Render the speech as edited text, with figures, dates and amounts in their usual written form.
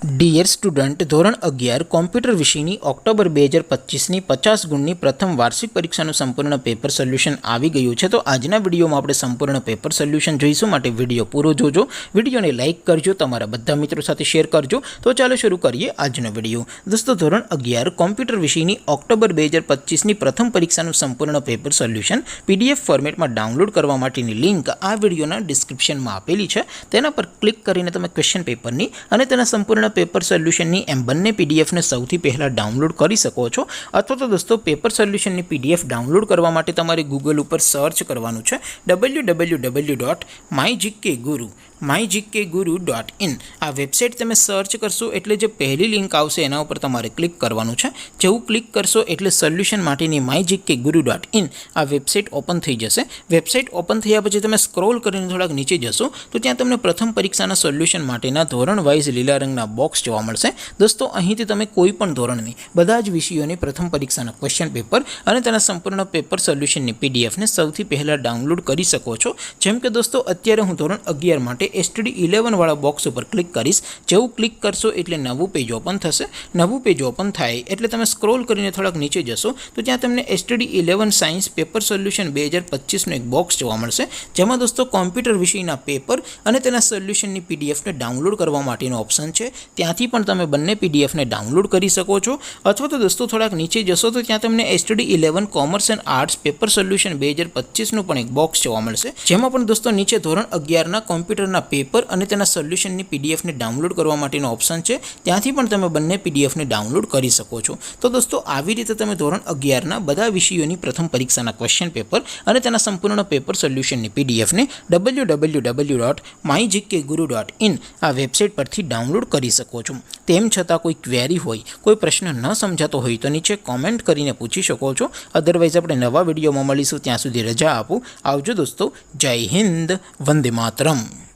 Dear student, ધોરણ 11 computer વિષયની October 2025ની 50 ગુણની પ્રથમ વાર્ષિક પરીક્ષાનું સંપૂર્ણ પેપર સોલ્યુશન આવી ગયું છે. તો આજના વિડીયોમાં આપણે સંપૂર્ણ પેપર સોલ્યુશન જોઈશું, માટે વિડીયો પૂરો જોજો. વિડીયોને લાઇક કરજો, તમારા બધા મિત્રો સાથે શેર કરજો. તો ચાલો શરૂ કરીએ આજનો વિડીયો. દોસ્તો, ધોરણ 11 કોમ્પ્યુટર વિષયની ઓક્ટોબર 2025ની પ્રથમ પરીક્ષાનું સંપૂર્ણ પેપર સોલ્યુશન PDF ફોર્મેટમાં ડાઉનલોડ કરવા માટેની લિંક આ વિડીયોના ડિસ્ક્રિપ્શનમાં આપેલી છે. તેના પર ક્લિક કરીને તમે ક્વેશ્ચન પેપરની અને તેના સંપૂર્ણ પેપર સોલ્યુશનની એમ બંને પીડીએફને સૌથી પહેલાં ડાઉનલોડ કરી શકો છો. અથવા તો દોસ્તો, પેપર સોલ્યુશનની PDF ડાઉનલોડ કરવા માટે તમારે ગૂગલ ઉપર સર્ચ કરવાનું છે www.mygkguru.in. આ વેબસાઇટ તમે સર્ચ કરશો એટલે જે પહેલી લિંક આવશે એના ઉપર તમારે ક્લિક કરવાનું છે. જેવું ક્લિક કરશો એટલે સોલ્યુશન માટેની mygkguru.in આ વેબસાઇટ ઓપન થઈ જશે. વેબસાઇટ ઓપન થયા પછી તમે સ્ક્રોલ કરીને થોડાક નીચે જશો તો ત્યાં તમને પ્રથમ પરીક્ષાના સોલ્યુશન માટેના ધોરણ વાઇઝ લીલા રંગના બોક્સ જોવા મળશે. દોસ્તો, અહીંથી તમે કોઈ પણ ધોરણની બધા જ વિષયોની પ્રથમ પરીક્ષાના ક્વેશ્ચન પેપર અને તેના સંપૂર્ણ પેપર સોલ્યુશનની પીડીએફને સૌથી પહેલાં ડાઉનલોડ કરી શકો છો. જેમ કે દોસ્તો, અત્યારે હું ધોરણ 11 માટે STD11 વાળા બોક્સ ઉપર ક્લિક કરીશ. જેવું ક્લિક કરશો એટલે નવું પેજ ઓપન થશે. નવું પેજ ઓપન થાય એટલે તમે સ્ક્રોલ કરીને થોડાક નીચે જશો તો ત્યાં તમને STD11 સાયન્સ પેપર સોલ્યુશન 2025નું એક બોક્સ જોવા મળશે. જેમાં દોસ્તો કોમ્પ્યુટર વિષયના પેપર અને તેના સોલ્યુશનની પીડીએફને ડાઉનલોડ કરવા માટેનો ઓપ્શન છે. ત્યાંથી પણ તમે બંને પીડીએફને ડાઉનલોડ કરી શકો છો. અથવા તો દોસ્તો થોડાક નીચે જશો તો ત્યાં તમને STD11 commerce and arts paper solution 2025નું પણ એક બોક્સ જોવા મળશે. જેમાં પણ દોસ્તો નીચે ધોરણ 11ના કોમ્પ્યુટરના પેપર અને તેના સોલ્યુશનની પીડીએફને ડાઉનલોડ કરવા માટેનો ઓપ્શન છે. ત્યાંથી પણ તમે બંને પીડીએફને ડાઉનલોડ કરી શકો છો. તો દોસ્તો, આવી રીતે તમે ધોરણ 11ના બધા વિષયોની પ્રથમ પરીક્ષાના ક્વેશ્ચન પેપર અને તેના સંપૂર્ણ પેપર સોલ્યુશનની પીડીએફને www.mygkguru.in આ વેબસાઇટ પરથી ડાઉનલોડ કરી શકો છો. તેમ છતાં કોઈ ક્વેરી હોય, કોઈ પ્રશ્ન ન સમજાતો હોય તો નીચે કોમેન્ટ કરીને પૂછી શકો છો. અધરવાઇઝ આપણે નવા વિડીયોમાં મળીશું. ત્યાં સુધી રજા આપો. આવજો દોસ્તો. જય હિન્દ. વંદે માતરમ.